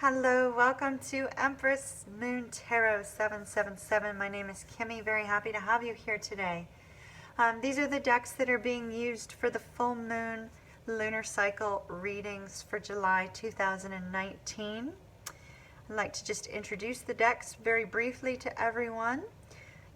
Hello, welcome to Empress Moon Tarot 777. My name is Kimmy. Very happy to have you here today. These are the decks that are being used for the full moon lunar cycle readings for July 2019. I'd like to just introduce the decks very briefly to everyone.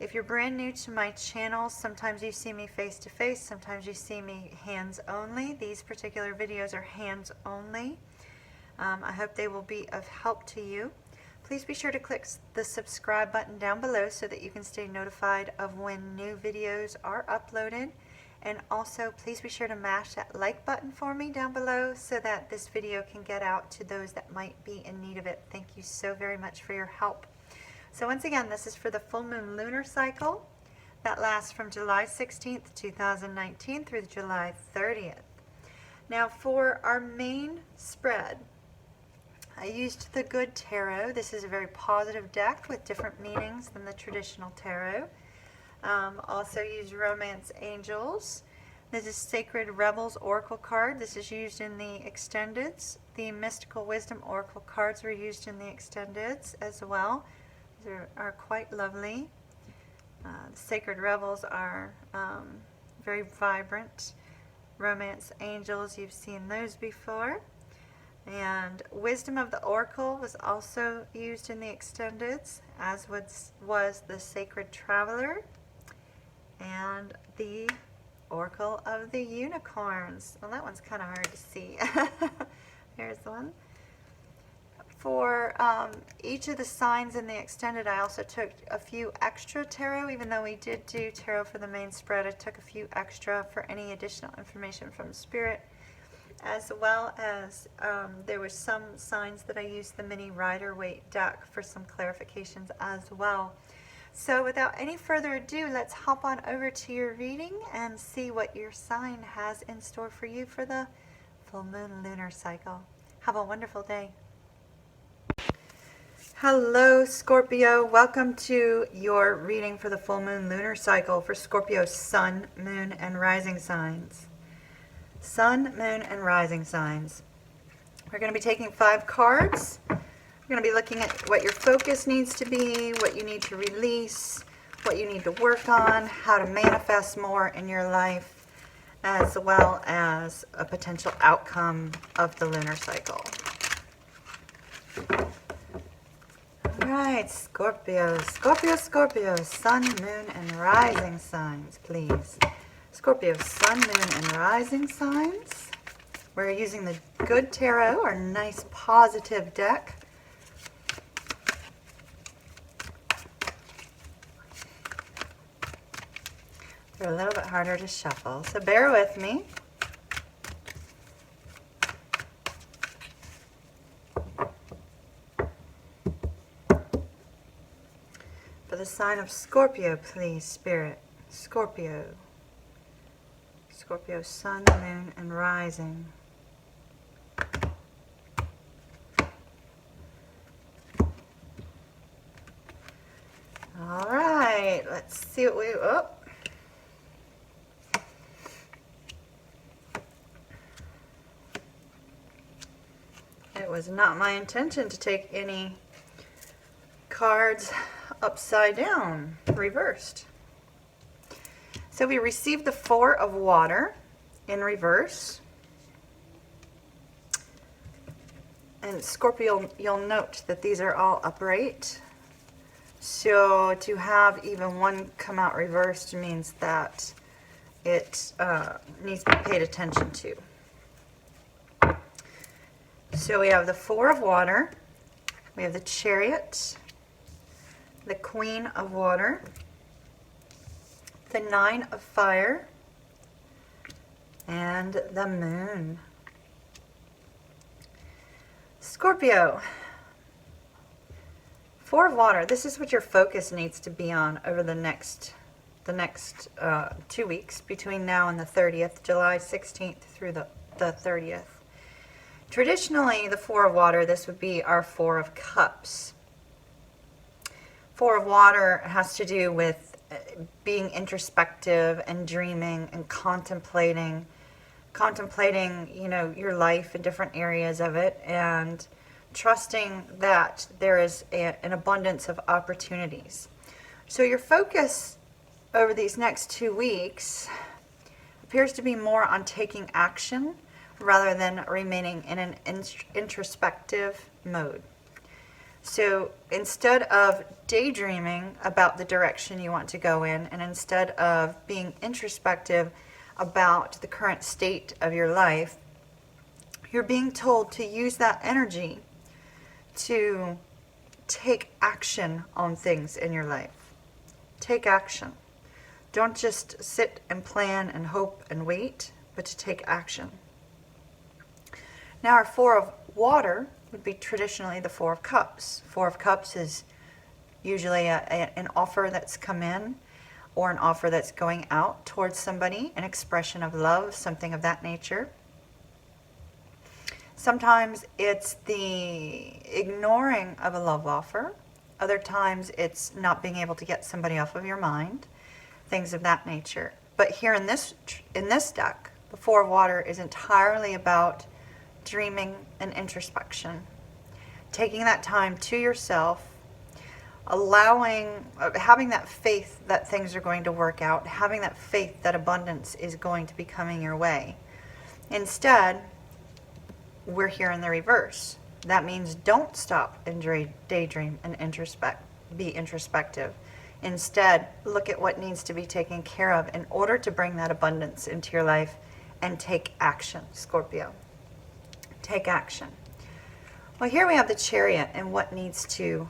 If you're brand new to my channel, sometimes you see me face to face, sometimes you see me hands only. These particular videos are hands only. I hope they will be of help to you. Please be sure to click the subscribe button down below so that you can stay notified of when new videos are uploaded. And also, please be sure to mash that like button for me down below so that this video can get out to those that might be in need of it. Thank you so very much for your help. So once again, this is for the full moon lunar cycle that lasts from July 16th, 2019 through July 30th. Now for our main spread, I used the Good Tarot. This is a very positive deck with different meanings than the traditional tarot. Also used Romance Angels. This is Sacred Rebels Oracle card. This is used in the extendeds. The Mystical Wisdom Oracle cards were used in the extendeds as well. These are quite lovely. The Sacred Rebels are very vibrant. Romance Angels, you've seen those before. And Wisdom of the Oracle was also used in the extendeds, as was the Sacred Traveler and the Oracle of the Unicorns. Well, that one's kind of hard to see. Here's the one. For each of the signs in the extended, I also took a few extra tarot. Even though we did do tarot for the main spread, I took a few extra for any additional information from Spirit, as well as there were some signs that I used the mini Rider-Waite deck for some clarifications as well. So without any further ado, let's hop on over to your reading and see what your sign has in store for you for the full moon lunar cycle. Have a wonderful day. Hello Scorpio, welcome to your reading for the full moon lunar cycle for Scorpio Sun, Moon, and Rising signs. Sun, Moon, and Rising signs. We're going to be taking 5 cards. We're going to be looking at what your focus needs to be, what you need to release, what you need to work on, how to manifest more in your life, as well as a potential outcome of the lunar cycle. All right, Scorpio, Scorpio, Sun, Moon, and Rising signs, please. Scorpio, Sun, Moon, and Rising signs. We're using the Good Tarot, our nice positive deck. They're a little bit harder to shuffle, so bear with me. For the sign of Scorpio, please, Spirit. Scorpio. Scorpio, Sun, Moon, and Rising. All right, let's see what we... Oh. It was not my intention to take any cards upside down, reversed. So we received the 4 of water in reverse. And Scorpio, you'll note that these are all upright. So to have even one come out reversed means that it needs to be paid attention to. So we have the 4 of water. We have the Chariot, the Queen of Water, the 9 of Fire, and the Moon. Scorpio, 4 of water. This is what your focus needs to be on over the next 2 weeks between now and the 30th, July 16th through the 30th. Traditionally, the 4 of water, this would be our 4 of cups. 4 of water has to do with being introspective and dreaming and contemplating, you know, your life in different areas of it, and trusting that there is an abundance of opportunities. So your focus over these next 2 weeks appears to be more on taking action rather than remaining in an introspective mode. So instead of daydreaming about the direction you want to go in, and instead of being introspective about the current state of your life, you're being told to use that energy to take action on things in your life. Take action. Don't just sit and plan and hope and wait, but to take action. Now our Four of Water would be traditionally the Four of Cups. Four of Cups is usually an offer that's come in, or an offer that's going out towards somebody, an expression of love, something of that nature. Sometimes it's the ignoring of a love offer. Other times it's not being able to get somebody off of your mind, things of that nature. But here in this deck, the Four of Water is entirely about dreaming and introspection. Taking that time to yourself, having that faith that things are going to work out, having that faith that abundance is going to be coming your way. Instead, we're here in the reverse. That means don't stop and daydream and be introspective. Instead, look at what needs to be taken care of in order to bring that abundance into your life, and take action, Scorpio. Take action. Well, here we have the Chariot and what needs to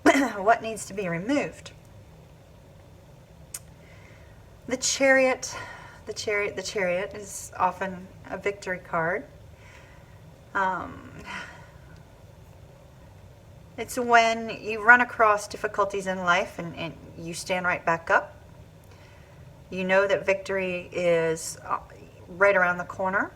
be removed. The Chariot is often a victory card. It's when you run across difficulties in life and you stand right back up. You know that victory is right around the corner.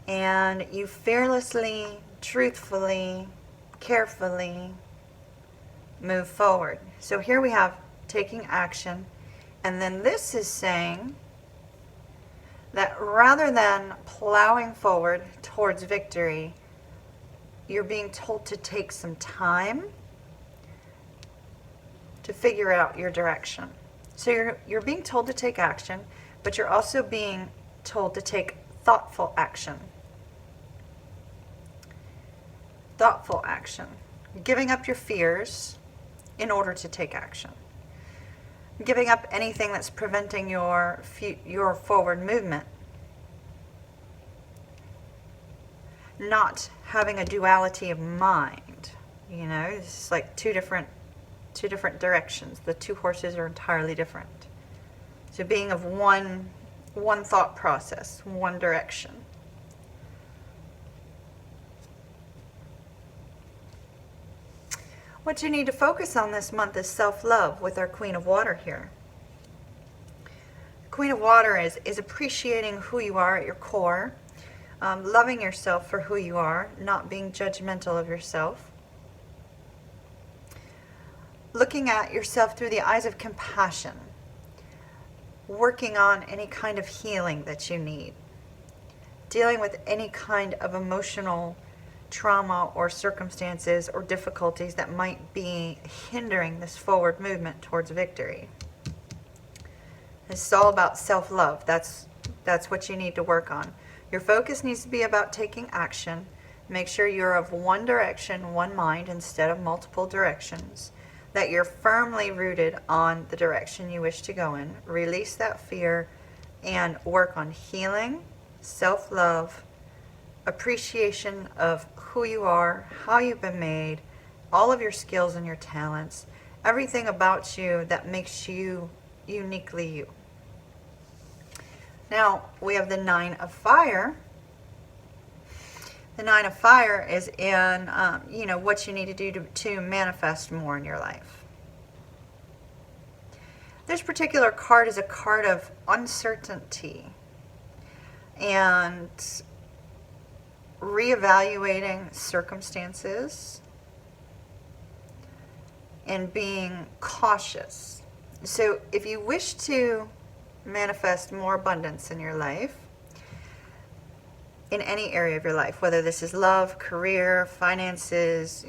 And you fearlessly, truthfully, carefully move forward. So here we have taking action. And then this is saying that rather than plowing forward towards victory, you're being told to take some time to figure out your direction. So you're being told to take action, but you're also being told to take thoughtful action. Thoughtful action. Giving up your fears in order to take action. Giving up anything that's preventing your forward movement. Not having a duality of mind. You know, it's like two different directions. The two horses are entirely different. So being of one thought process, one direction. What you need to focus on this month is self-love with our Queen of Water here. Queen of Water is appreciating who you are at your core, loving yourself for who you are, not being judgmental of yourself, looking at yourself through the eyes of compassion, working on any kind of healing that you need, dealing with any kind of emotional trauma or circumstances or difficulties that might be hindering this forward movement towards victory. It's all about self-love. That's what you need to work on. Your focus needs to be about taking action. Make sure you're of one direction, one mind, instead of multiple directions. That you're firmly rooted on the direction you wish to go in. Release that fear and work on healing, self-love, appreciation of who you are, how you've been made, all of your skills and your talents, everything about you that makes you uniquely you. Now, we have the Nine of Fire. The Nine of Fire is in, what you need to do to manifest more in your life. This particular card is a card of uncertainty and reevaluating circumstances and being cautious. So if you wish to manifest more abundance in your life, in any area of your life, whether this is love, career, finances,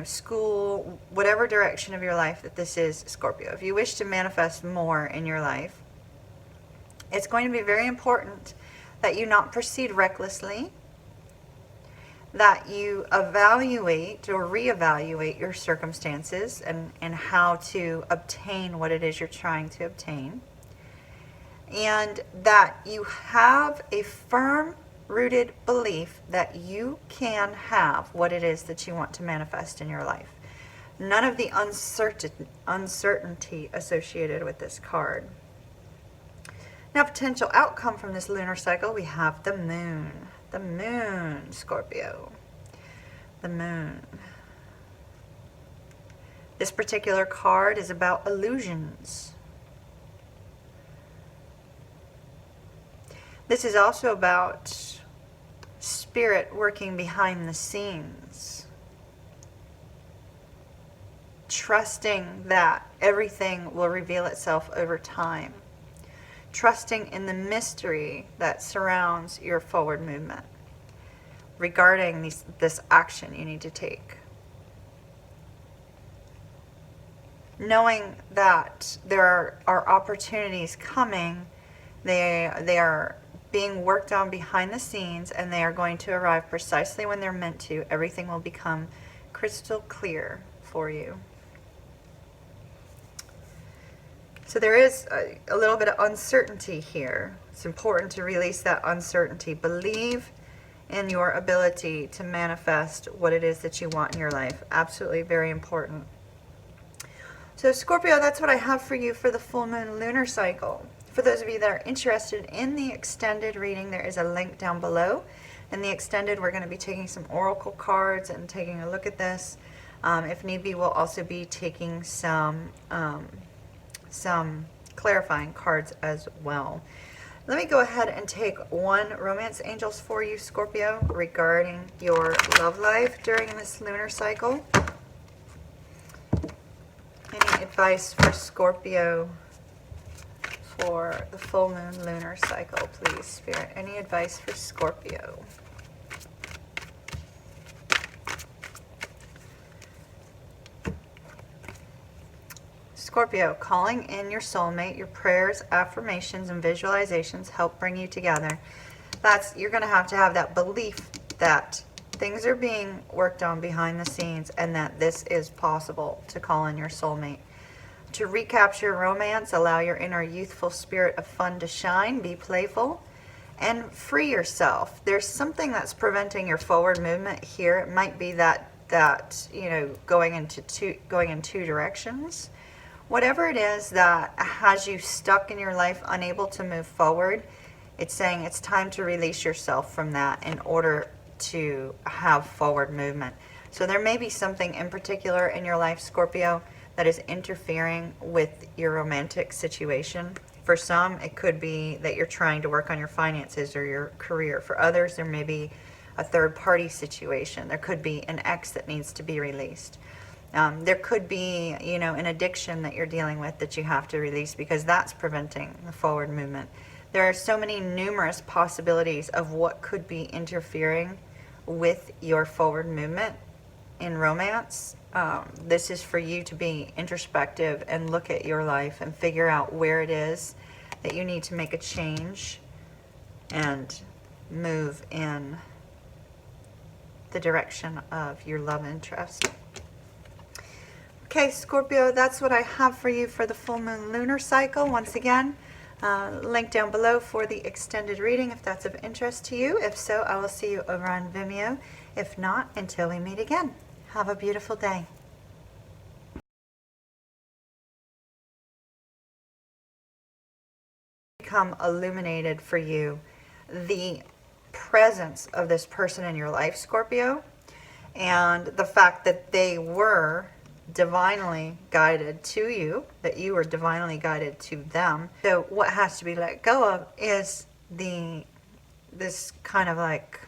school, whatever direction of your life that this is, Scorpio. If you wish to manifest more in your life, it's going to be very important that you not proceed recklessly, that you evaluate or reevaluate your circumstances and how to obtain what it is you're trying to obtain, and that you have a firm rooted belief that you can have what it is that you want to manifest in your life. None of the uncertainty associated with this card. Now, potential outcome from this lunar cycle, we have the moon. The moon, Scorpio. The moon. This particular card is about illusions. This is also about spirit working behind the scenes, trusting that everything will reveal itself over time, trusting in the mystery that surrounds your forward movement regarding this action you need to take. Knowing that there are opportunities coming, they are being worked on behind the scenes, and they are going to arrive precisely when they're meant to. Everything will become crystal clear for you. So there is a little bit of uncertainty here. It's important to release that uncertainty. Believe in your ability to manifest what it is that you want in your life. Absolutely very important. So Scorpio, that's what I have for you for the full moon lunar cycle. For those of you that are interested in the extended reading, there is a link down below. In the extended, we're going to be taking some oracle cards and taking a look at this. If need be, we'll also be taking some clarifying cards as well. Let me go ahead and take one romance angels for you, Scorpio, regarding your love life during this lunar cycle. Any advice for Scorpio for the full moon lunar cycle, please, Spirit? Any advice for Scorpio? Scorpio, calling in your soulmate, your prayers, affirmations, and visualizations help bring you together. You're going to have that belief that things are being worked on behind the scenes and that this is possible to call in your soulmate. To recapture romance, allow your inner youthful spirit of fun to shine, be playful, and free yourself. There's something that's preventing your forward movement here. It might be that going in two directions. Whatever it is that has you stuck in your life, unable to move forward, it's saying it's time to release yourself from that in order to have forward movement. So there may be something in particular in your life, Scorpio, that is interfering with your romantic situation. For some, it could be that you're trying to work on your finances or your career. For others, there may be a third-party situation. There could be an ex that needs to be released. There could be, an addiction that you're dealing with that you have to release because that's preventing the forward movement. There are so many numerous possibilities of what could be interfering with your forward movement in romance. This is for you to be introspective and look at your life and figure out where it is that you need to make a change and move in the direction of your love interest. Okay, Scorpio, that's what I have for you for the full moon lunar cycle. Once again, link down below for the extended reading if that's of interest to you. If so, I will see you over on Vimeo. If not, until we meet again. Have a beautiful day. Become illuminated for you the presence of this person in your life, Scorpio, and the fact that they were divinely guided to you, that you were divinely guided to them. So what has to be let go of is this kind of like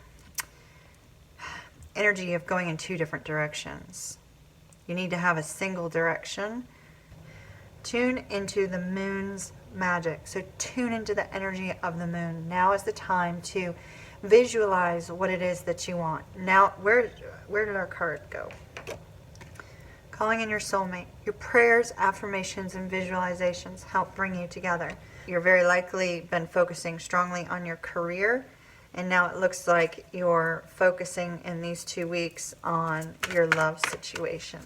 energy of going in two different directions. You need to have a single direction. Tune into the moon's magic. So tune into the energy of the moon. Now is the time to Visualize what it is that you want. Now, where did our card go? Calling in your soulmate. Your prayers, affirmations, and visualizations help bring you together. You're very likely been focusing strongly on your career, and now it looks like you're focusing in these 2 weeks on your love situation.